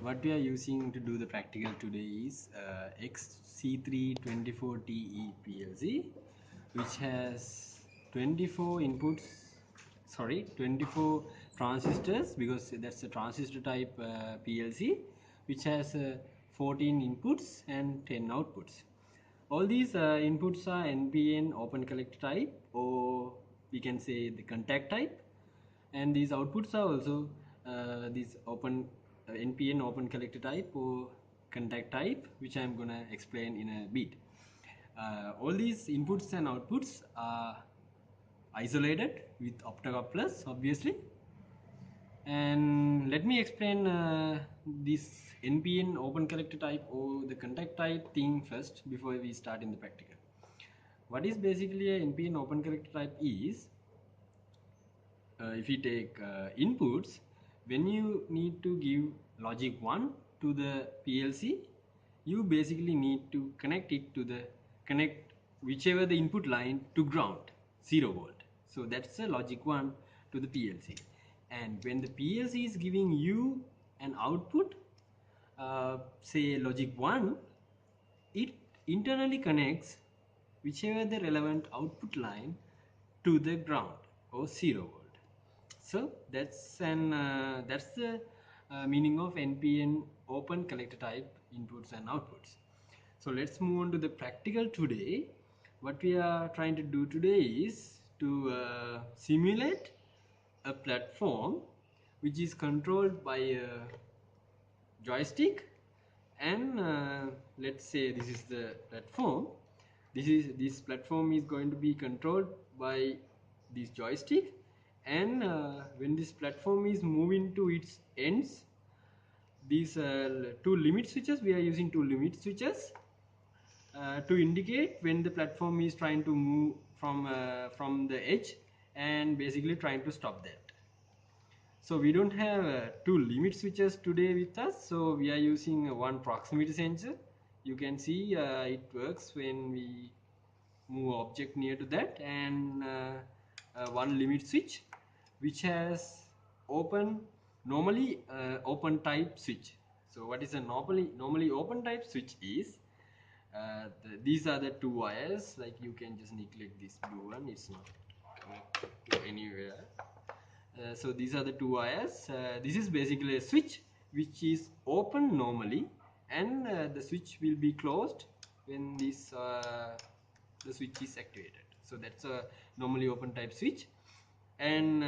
What we are using to do the practical today is XC3 24TE PLC, which has 24 inputs, 24 transistors, because that's a transistor type PLC, which has 14 inputs and 10 outputs. All these inputs are NPN open collector type, or we can say the contact type, and these outputs are also these open NPN open collector type or contact type, which I'm gonna explain in a bit. All these inputs and outputs are isolated with optocouplers, obviously. And let me explain this NPN open collector type or the contact type thing first before we start in the practical. What is basically a NPN open collector type is, if we take inputs, when you need to give logic 1 to the PLC, you basically need to connect it to the connect whichever the input line to ground 0 volt. So that's the logic 1 to the PLC. And when the PLC is giving you an output, say logic 1, it internally connects whichever the relevant output line to the ground or 0 volt. So that's the meaning of NPN open collector type inputs and outputs. So let's move on to the practical today. What we are trying to do today is to simulate a platform which is controlled by a joystick, and let's say this is the platform. This platform is going to be controlled by this joystick, and when this platform is moving to its ends, these two limit switches, we are using two limit switches to indicate when the platform is trying to move from the edge and basically trying to stop that. So we don't have two limit switches today with us, so we are using one proximity sensor. You can see it works when we move object near to that, and one limit switch which has normally open type switch. So what is a normally open type switch is, these are the two wires. Like, you can just neglect this blue one, it's not connected to anywhere. So these are the two wires. This is basically a switch which is open normally, and the switch will be closed when this the switch is activated. So that's a normally open type switch. And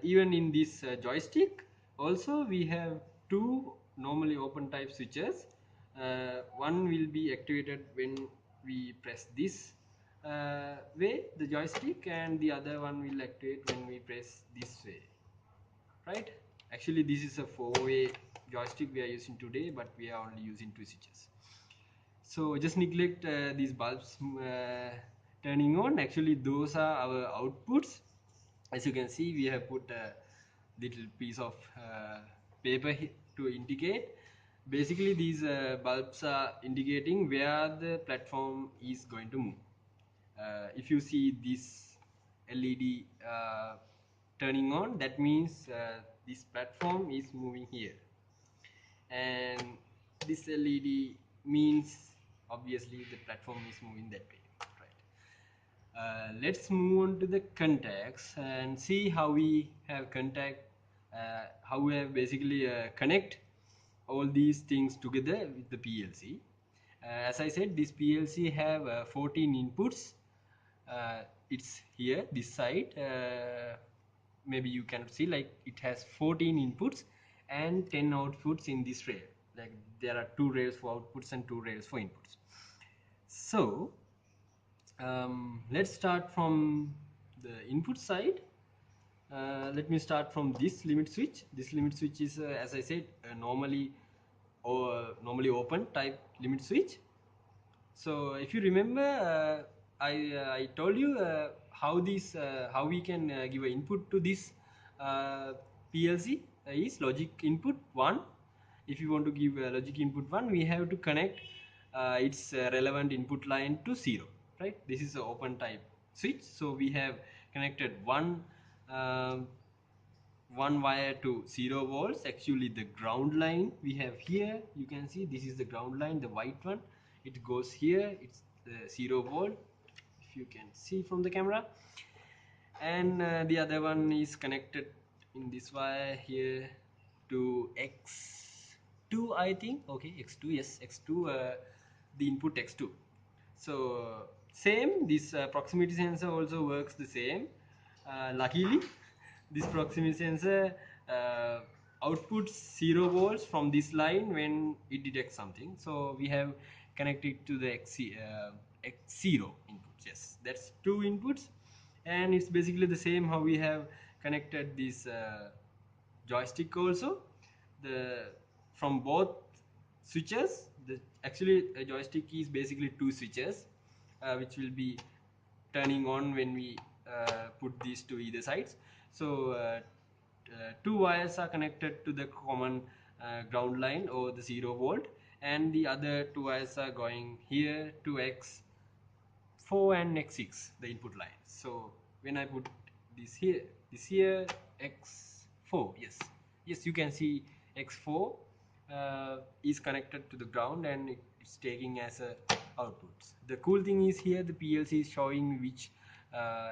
even in this joystick also, we have two normally open type switches. One will be activated when we press this way, the joystick, and the other one will activate when we press this way, right? Actually, this is a 4-way joystick we are using today, but we are only using two switches. So just neglect these bulbs turning on. Actually, those are our outputs. As you can see, we have put a little piece of paper to indicate. Basically, these bulbs are indicating where the platform is going to move. If you see this LED turning on, that means this platform is moving here, and this LED means obviously the platform is moving that way, right? Let's move on to the contacts and see how we have how we have basically connect all these things together with the PLC. As I said, this PLC have 14 inputs. It's here, this side. Maybe you can see, like, it has 14 inputs and 10 outputs in this rail. Like, there are 2 rails for outputs and 2 rails for inputs. So let's start from the input side. Let me start from this limit switch. This limit switch is, as I said, normally open type limit switch. So if you remember, I told you how we can give an input to this PLC is logic input 1. If you want to give a logic input 1, we have to connect its relevant input line to 0, right? This is an open type switch, so we have connected one one wire to 0 volts. Actually the ground line we have here, you can see this is the ground line, the white one. It goes here, it's 0 volt, if you can see from the camera. And the other one is connected in this wire here to X2, I think. Okay, X2, yes, X2, the input X2. So same, this proximity sensor also works the same. Luckily this proximity sensor uh, outputs 0 volts from this line when it detects something. So we have connected to the X0 inputs. Yes, that's two inputs, and it's basically the same how we have connected this joystick also. The from both switches, actually a joystick is basically two switches which will be turning on when we put these to either sides. So two wires are connected to the common ground line or the 0 volt, and the other two wires are going here to X4 and X6, the input line. So when I put this here X4, yes, you can see X4 is connected to the ground, and it's taking as a outputs. The cool thing is here the PLC is showing which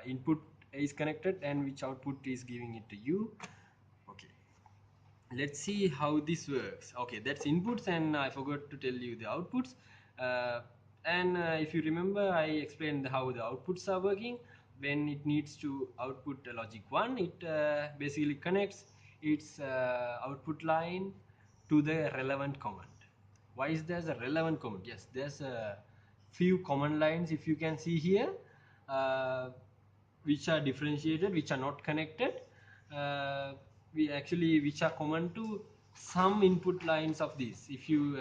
input is connected and which output is giving it to you. Okay, let's see how this works. Okay, that's inputs, and I forgot to tell you the outputs. And if you remember, I explained how the outputs are working. When it needs to output a logic 1, it basically connects its output line to the relevant command. Why is there a relevant command? Yes, there's a few command lines, if you can see here, uh, which are differentiated, which are not connected. uh, we actually which are common to some input lines of this. If you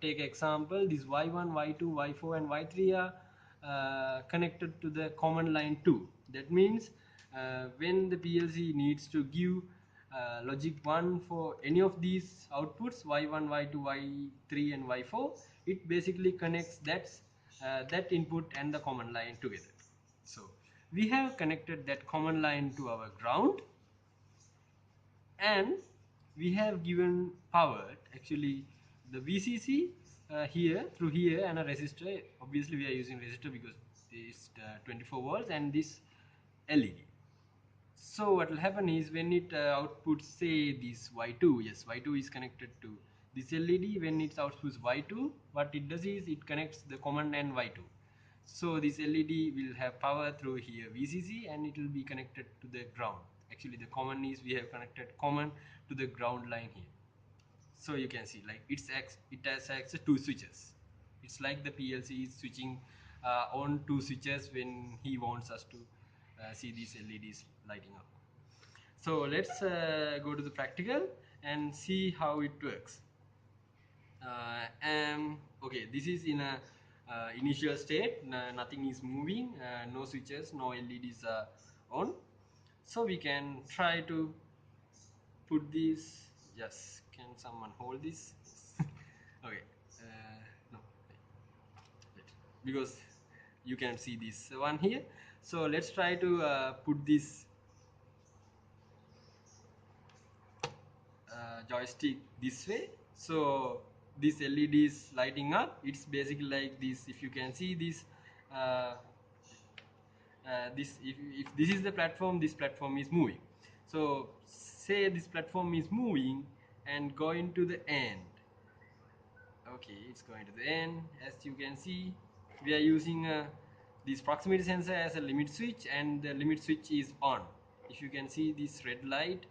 take example, this y1, y2, y4 and y3 are connected to the common line 2. That means when the PLC needs to give logic 1 for any of these outputs, y1, y2, y3 and y4, it basically connects that input and the common line together. So we have connected that common line to our ground, and we have given power, actually the VCC here through here, and a resistor. Obviously we are using resistor because it's 24 volts, and this LED. So what will happen is when it outputs, say, this Y2, yes, Y2 is connected to this LED. When it outputs Y2, what it does is it connects the common and Y2. So this LED will have power through here VCC, and it will be connected to the ground. Actually the common is we have connected common to the ground line here. So you can see, like, it has access two switches. It's like the PLC is switching on two switches when he wants us to see these LEDs lighting up. So let's go to the practical and see how it works. Okay, this is in a initial state. Nothing is moving, no switches, no LEDs are on. So we can try to put this. Yes, can someone hold this? Okay, no, wait, because you can see this one here. So let's try to put this joystick this way. So this LED is lighting up. It's basically like this. If you can see this, uh, if this is the platform, this platform is moving. So say this platform is moving and going to the end. Okay, it's going to the end. As you can see, we are using this proximity sensor as a limit switch, and the limit switch is on. If you can see this red light,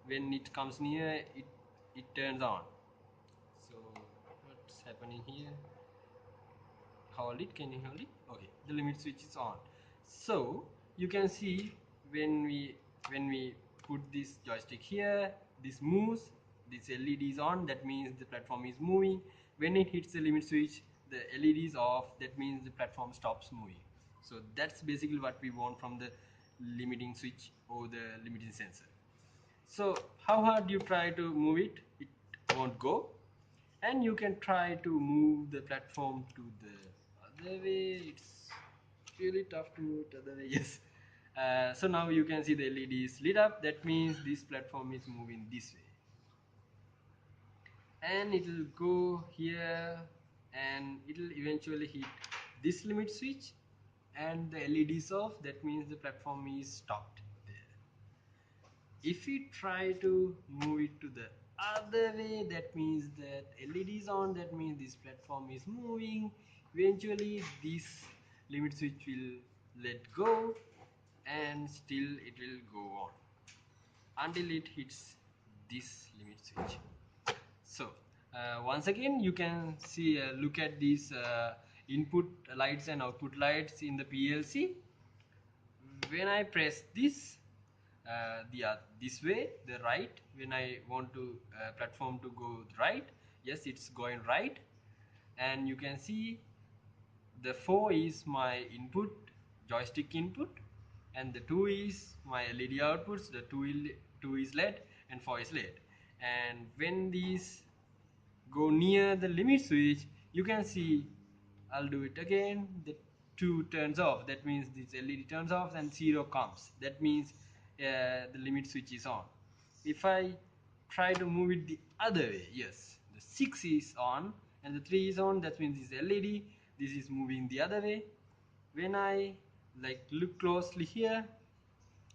when it comes near, it turns on. So what's happening here? Hold it, can you hold it? Okay, the limit switch is on. So you can see when we put this joystick here, this moves, this LED is on, that means the platform is moving. When it hits the limit switch, the LED is off, that means the platform stops moving. So that's basically what we want from the limiting switch or the limiting sensor. So how hard you try to move it, it won't go. And you can try to move the platform to the other way. It's really tough to move it other way. Yes, So now you can see the LED is lit up. That means this platform is moving this way, and it will go here, and it will eventually hit this limit switch, and the LED is off. That means the platform is stopped there. If we try to move it to the other way, that means that LED is on. That means this platform is moving. Eventually this limit switch will let go, and still it will go on until it hits this limit switch. So once again, you can see, look at these input lights and output lights in the PLC. When I press this, this way, the right, when I want to platform to go right, yes, it's going right. And you can see the 4 is my input, joystick input, and the 2 is my LED outputs. The 2 is LED and 4 is LED. And when these go near the limit switch, you can see, I'll do it again, the 2 turns off. That means this LED turns off and 0 comes. That means the limit switch is on. If I try to move it the other way, yes, the 6 is on and the 3 is on. That means this LED, this is moving the other way. When I look closely here,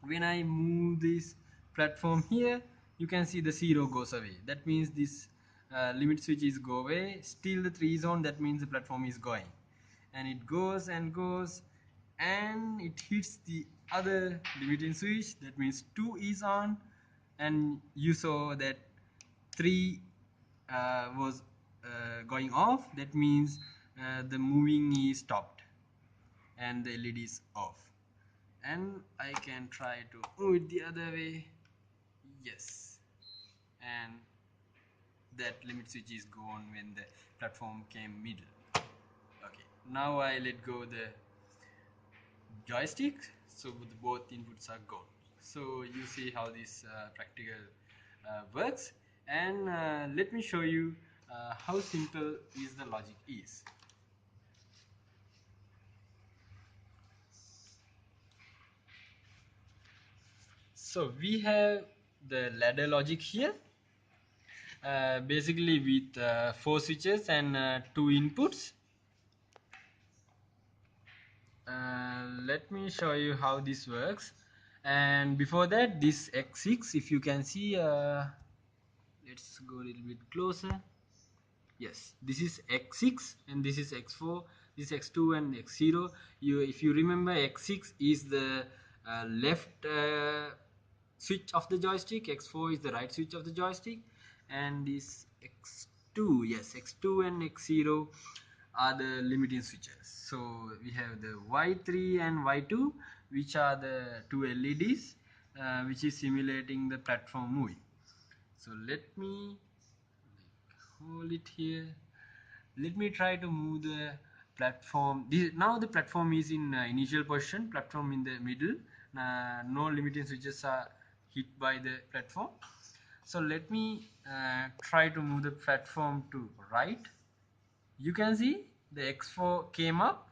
when I move this platform here, you can see the 0 goes away. That means this limit switch is go away. Still the 3 is on. That means the platform is going, and it goes and goes, and it hits the other limiting switch. That means 2 is on, and you saw that 3 was going off. That means the moving is stopped and the LED is off. And I can try to move it the other way, yes, and that limit switch is gone when the platform came middle. Okay, now I let go the joystick, so both inputs are gone. So you see how this practical works, and let me show you how simple is the logic is. So we have the ladder logic here, basically with 4 switches and 2 inputs. Let me show you how this works. And before that, this X6, if you can see, let's go a little bit closer. Yes, this is X6 and this is X4, this is X2 and X0. If you remember, X6 is the left switch of the joystick, X4 is the right switch of the joystick, and this X2, yes, X2 and X0 are the limiting switches. So we have the Y3 and Y2, which are the 2 LEDs, which is simulating the platform moving. So let me hold it here. Let me try to move the platform. Now the platform is in initial position, platform in the middle. No limiting switches are hit by the platform. So let me try to move the platform to right. You can see the X4 came up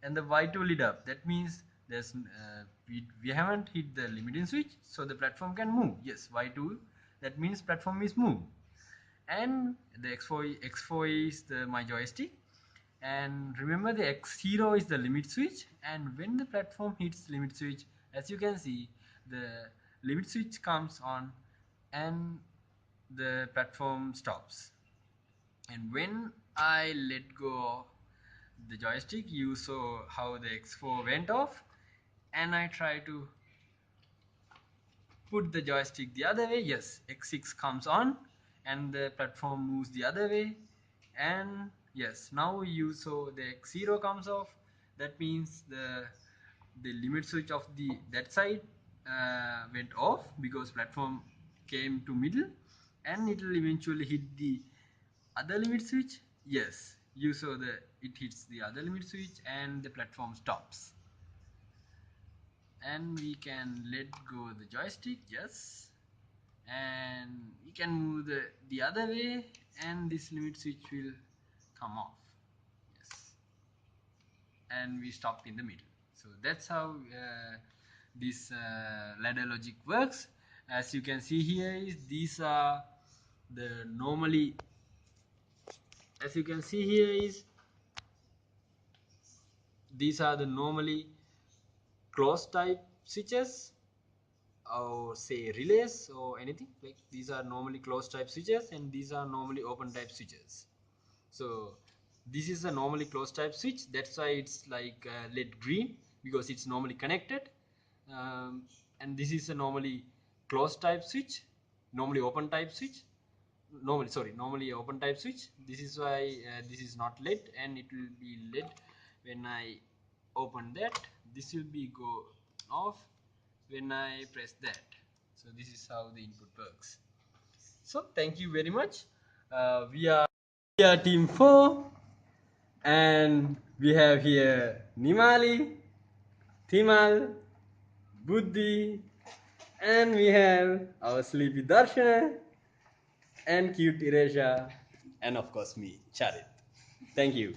and the Y2 lit up. That means there's we haven't hit the limiting switch, so the platform can move. Yes, Y2, that means platform is moved. And the X4 is my joystick, and remember the X0 is the limit switch, and when the platform hits limit switch, as you can see, the limit switch comes on and the platform stops. And when I let go the joystick, you saw how the X4 went off, and I try to put the joystick the other way. Yes, X6 comes on and the platform moves the other way, and yes, now you saw the X0 comes off. That means the limit switch of that side went off because platform came to middle, and it will eventually hit the other limit switch. Yes, you saw it hits the other limit switch and the platform stops. And we can let go the joystick, yes, and we can move the other way, and this limit switch will come off, yes, and we stopped in the middle. So that's how this ladder logic works. As you can see here, is these are the normally, as you can see here is these are the normally closed type switches, or say relays or anything like. These are normally closed type switches and these are normally open type switches. So this is a normally closed type switch, that's why it's like lit green, because it's normally connected. And this is a normally closed type switch, normally open type switch, normally open type switch. This is why this is not lit, and it will be lit when I open that. This will be go off when I press that. So this is how the input works. So thank you very much. We are team 4, and we have here Nimali, Thimal, Buddhi, and we have our sleepy Darshana and cute Iresha, and of course me, Charit. Thank you.